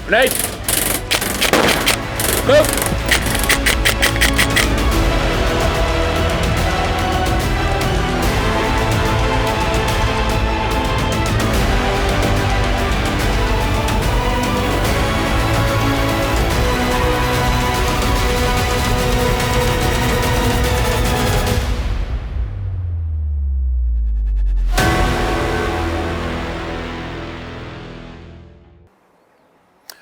Grenade! Move!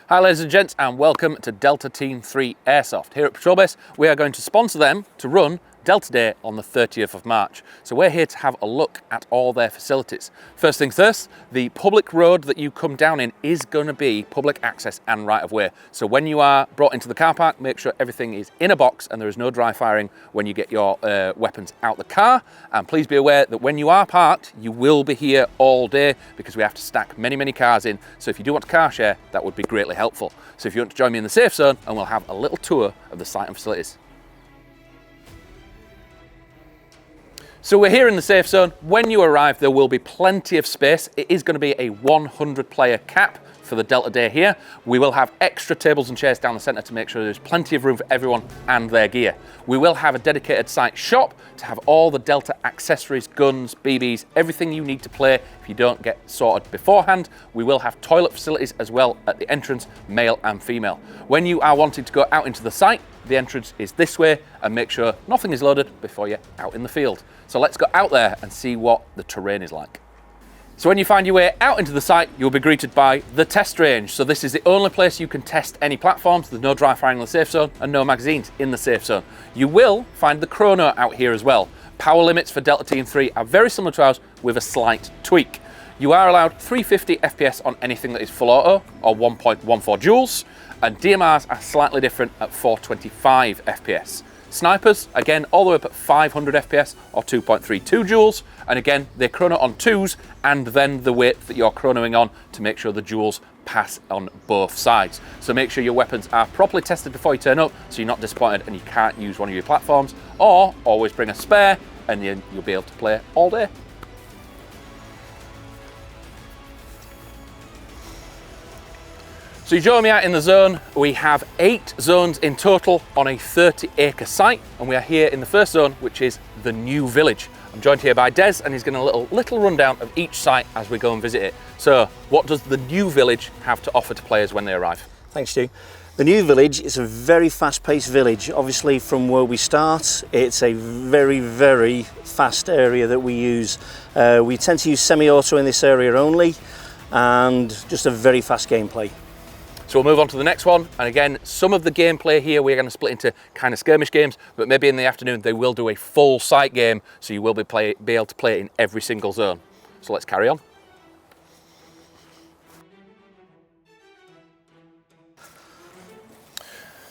Hi ladies and gents, and welcome to Delta Team 3 Airsoft. Here at Patrol Base, we are going to sponsor them to run Delta Day on the 30th of March. So we're here to have a look at all their facilities. First things first, the public road that you come down in is going to be public access and right of way. So when you are brought into the car park, make sure everything is in a box and there is no dry firing when you get your weapons out the car. And please be aware that when you are parked, you will be here all day because we have to stack many cars in. So if you do want to car share, that would be greatly helpful. So if you want to join me in the safe zone, and we'll have a little tour of the site and facilities. So we're here in the safe zone. When you arrive, there will be plenty of space. It is going to be a 100 player cap for the Delta Day here. We will have extra tables and chairs down the centre to make sure there's plenty of room for everyone and their gear. We will have a dedicated site shop to have all the Delta accessories, guns, BBs, everything you need to play if you don't get sorted beforehand. We will have toilet facilities as well at the entrance, male and female. When you are wanting to go out into the site, the entrance is this way, and make sure nothing is loaded before you're out in the field. So let's go out there and see what the terrain is like. So when you find your way out into the site, you'll be greeted by the test range. So this is the only place you can test any platforms. There's no dry firing in the safe zone and no magazines in the safe zone. You will find the chrono out here as well. Power limits for Delta Team 3 are very similar to ours with a slight tweak. You are allowed 350 FPS on anything that is full auto or 1.14 joules, and DMRs are slightly different at 425 FPS. Snipers, again, all the way up at 500 FPS or 2.32 joules. And again, they chrono on twos and then the weight that you're chronoing on to make sure the joules pass on both sides. So make sure your weapons are properly tested before you turn up so you're not disappointed and you can't use one of your platforms, or always bring a spare and you'll be able to play all day. So you join me out in the zone. We have 8 zones in total on a 30-acre site, and we are here in the first zone, which is the new village. I'm joined here by Des, and he's going to little rundown of each site as we go and visit it. So what does the new village have to offer to players when they arrive? Thanks, Stu. The new village is a very fast-paced village. Obviously, from where we start, it's a very fast area that we use. We tend to use semi-auto in this area only, and just a very fast gameplay. So we'll move on to the next one, and again, some of the gameplay here we're going to split into kind of skirmish games, but maybe in the afternoon they will do a full site game, so you will be able to play it in every single zone. So let's carry on.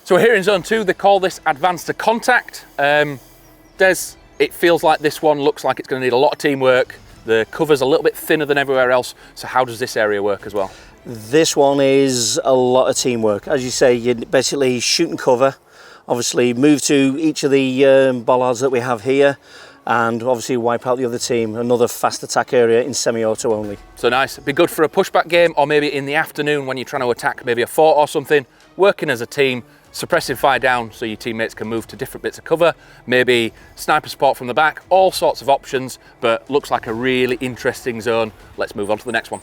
So we're here in zone 2. They call this advanced to contact. Des, it feels like this one looks like it's going to need a lot of teamwork. The cover's a little bit thinner than everywhere else, so how does this area work as well? This one is a lot of teamwork. As you say, you basically shoot and cover, obviously move to each of the bollards that we have here, and obviously wipe out the other team. Another fast attack area in semi-auto only. So nice. It'd be good for a pushback game, or maybe in the afternoon when you're trying to attack maybe a fort or something, working as a team, suppressing fire down so your teammates can move to different bits of cover, maybe sniper support from the back, all sorts of options, but looks like a really interesting zone. Let's move on to the next one.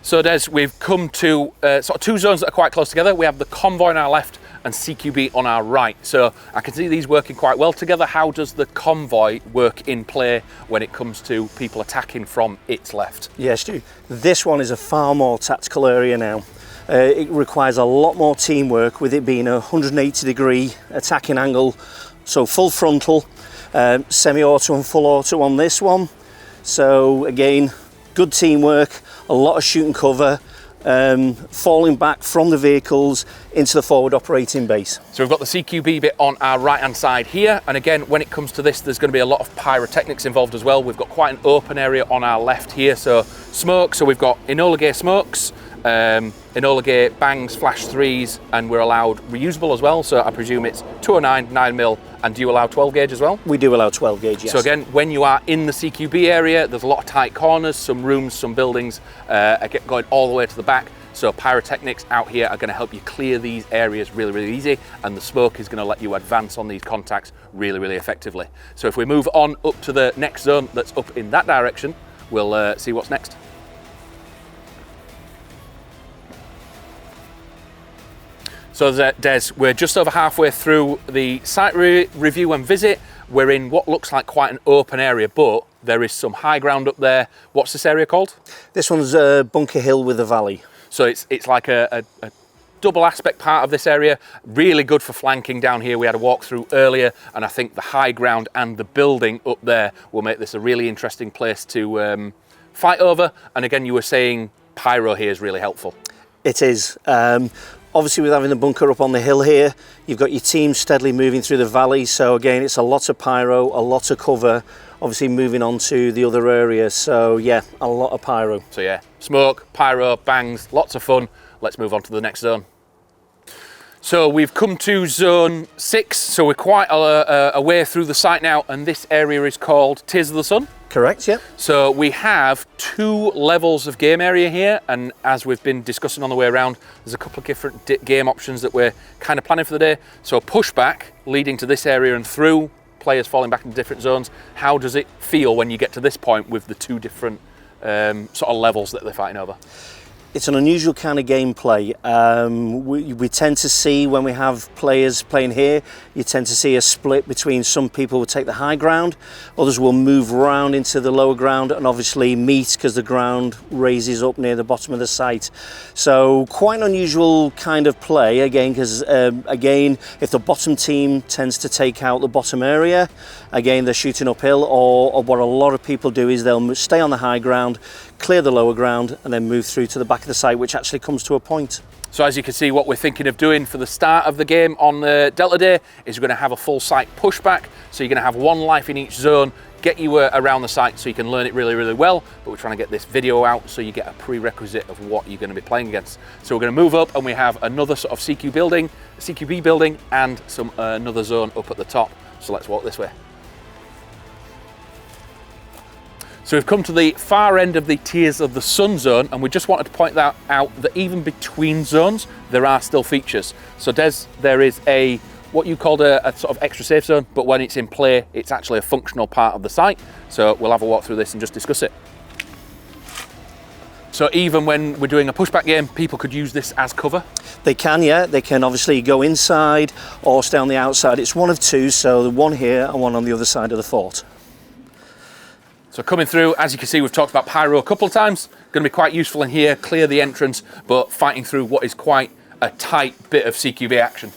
So Des, we've come to sort of 2 zones that are quite close together. We have the convoy on our left and CQB on our right. So I can see these working quite well together. How does the convoy work in play when it comes to people attacking from its left? Yes, Stu. This one is a far more tactical area now. It requires a lot more teamwork, with it being a 180-degree attacking angle. So full frontal, semi-auto and full auto on this one. So again, good teamwork, a lot of shoot and cover, falling back from the vehicles into the forward operating base. So we've got the CQB bit on our right hand side here, and again, when it comes to this, there's going to be a lot of pyrotechnics involved as well. We've got quite an open area on our left here, so smoke, so we've got Enola Gay smokes, Enola Gay bangs, flash 3s, and we're allowed reusable as well, so I presume it's 209, 9mm And do you allow 12 gauge as well? We do allow 12 gauge, yes. So again, when you are in the CQB area, there's a lot of tight corners, some rooms, some buildings going all the way to the back. So pyrotechnics out here are going to help you clear these areas really, really easy, and the smoke is going to let you advance on these contacts really, really effectively. So if we move on up to the next zone that's up in that direction, we'll see what's next. So Des, we're just over halfway through the site review and visit. We're in what looks like quite an open area, but there is some high ground up there. What's this area called? This one's Bunker Hill with a valley. So it's like a double aspect part of this area, really good for flanking down here. We had a walk through earlier, and I think the high ground and the building up there will make this a really interesting place to fight over. And again, you were saying pyro here is really helpful. It is. Obviously, with having the bunker up on the hill here, you've got your team steadily moving through the valley. So again, it's a lot of pyro, a lot of cover, obviously moving on to the other areas. So yeah, a lot of pyro. So yeah, smoke, pyro, bangs, lots of fun. Let's move on to the next zone. So we've come to zone 6, so we're quite a way through the site now, and this area is called Tears of the Sun. Correct, yeah. So we have 2 levels of game area here, and as we've been discussing on the way around, there's a couple of different game options that we're kind of planning for the day. So pushback leading to this area and through, players falling back into different zones. How does it feel when you get to this point with the 2 different sort of levels that they're fighting over? It's an unusual kind of gameplay. We tend to see when we have players playing here, you tend to see a split between some people will take the high ground, others will move around into the lower ground and obviously meet because the ground raises up near the bottom of the site. So quite an unusual kind of play again, because again, if the bottom team tends to take out the bottom area, again, they're shooting uphill, or what a lot of people do is they'll stay on the high ground, clear the lower ground, and then move through to the back of the site, which actually comes to a point. So as you can see, what we're thinking of doing for the start of the game on the Delta Day is we're going to have a full site pushback. So you're going to have 1 life in each zone, get you around the site so you can learn it really, really well. But we're trying to get this video out so you get a prerequisite of what you're going to be playing against. So we're going to move up, and we have another sort of CQB building, and another zone up at the top. So let's walk this way. So we've come to the far end of the Tears of the Sun zone, and we just wanted to point that out that even between zones, there are still features. So Des, there is what you called a sort of extra safe zone, but when it's in play, it's actually a functional part of the site. So we'll have a walk through this and just discuss it. So even when we're doing a pushback game, people could use this as cover? They can, yeah. They can obviously go inside or stay on the outside. It's one of 2, so 1 here and 1 on the other side of the fort. So coming through, as you can see, we've talked about pyro a couple of times. Going to be quite useful in here, clear the entrance, but fighting through what is quite a tight bit of CQB action.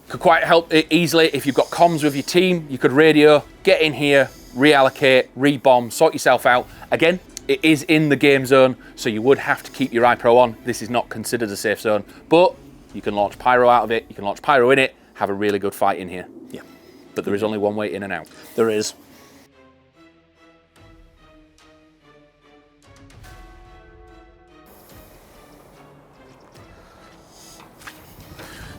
Could quite help it easily if you've got comms with your team. You could radio, get in here, reallocate, rebomb, sort yourself out. Again, it is in the game zone, so you would have to keep your iPro on. This is not considered a safe zone, but you can launch pyro out of it, you can launch pyro in it, have a really good fight in here. Yeah. But there is only one way in and out. There is.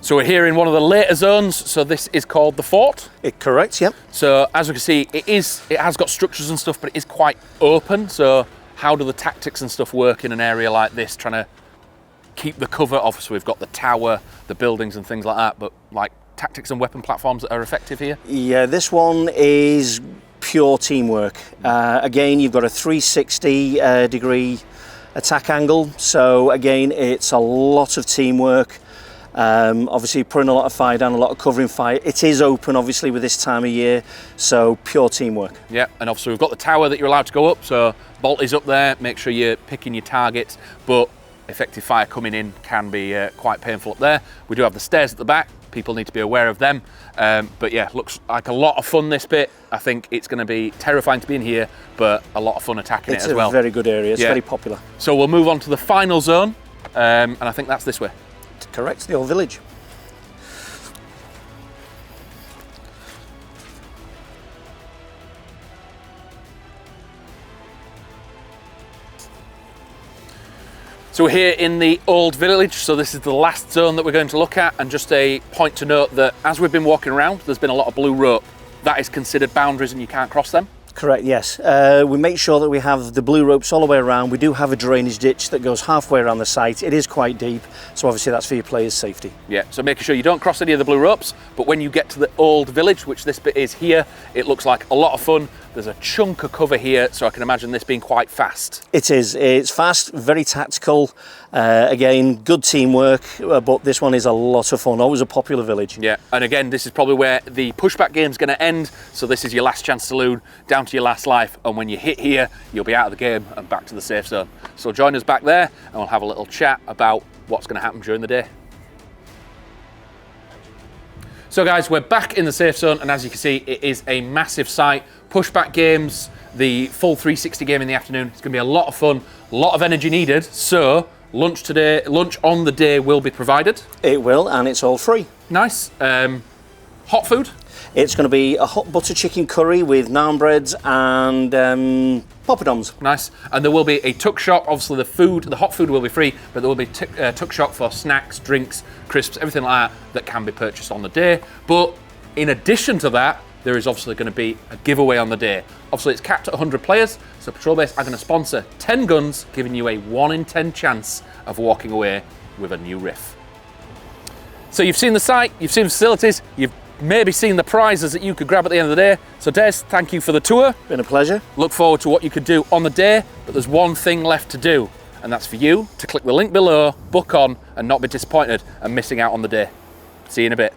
So we're here in one of the later zones, so this is called the fort. Correct, yeah. So as we can see, it has got structures and stuff, but it is quite open. So how do the tactics and stuff work in an area like this, trying to keep the cover off? So we've got the tower, the buildings and things like that, but like tactics and weapon platforms that are effective here? Yeah, this one is pure teamwork. Again, you've got a 360 degree attack angle. So again, it's a lot of teamwork. Obviously putting a lot of fire down, a lot of covering fire. It is open obviously with this time of year, so pure teamwork. Yeah, and obviously we've got the tower that you're allowed to go up, so bolt is up there, make sure you're picking your targets, but effective fire coming in can be quite painful up there. We do have the stairs at the back, people need to be aware of them, but yeah, looks like a lot of fun this bit. I think it's going to be terrifying to be in here, but a lot of fun attacking it as well. It's a very good area, it's very popular. So we'll move on to the final zone, and I think that's this way. Correct, the old village. So So we're here in the Old Village, so this is the last zone that we're going to look at, and just a point to note that as we've been walking around, there's been a lot of blue rope. That is considered boundaries and you can't cross them. Correct, yes. We make sure that we have the blue ropes all the way around. We do have a drainage ditch that goes halfway around the site. It is quite deep, so obviously that's for your players' safety. Yeah, so making sure you don't cross any of the blue ropes, but when you get to the Old Village, which this bit is here, it looks like a lot of fun. There's a chunk of cover here, so I can imagine this being quite fast. It is. It's fast, very tactical. Again, good teamwork, but this one is a lot of fun. Always a popular village. Yeah, and again, this is probably where the pushback game's going to end. So this is your last chance saloon, down to your last life. And when you hit here, you'll be out of the game and back to the safe zone. So join us back there, and we'll have a little chat about what's going to happen during the day. So guys, we're back in the safe zone, and as you can see, it is a massive site. Pushback games, the full 360 game in the afternoon. It's going to be a lot of fun, a lot of energy needed. So lunch on the day will be provided. It will, and it's all free. Nice. Hot food? It's going to be a hot butter chicken curry with naan breads and poppadoms. Nice. And there will be a tuck shop. Obviously the hot food will be free, but there will be a tuck shop for snacks, drinks, crisps, everything like that can be purchased on the day. But in addition to that, there is obviously going to be a giveaway on the day. Obviously it's capped at 100 players, so Patrol Base are going to sponsor 10 guns, giving you a 1 in 10 chance of walking away with a new riff. So you've seen the site, you've seen the facilities, you've maybe seen the prizes that you could grab at the end of the day. So Des, thank you for the tour. Been a pleasure. Look forward to what you could do on the day, but there's one thing left to do, and that's for you to click the link below, book on, and not be disappointed and missing out on the day. See you in a bit.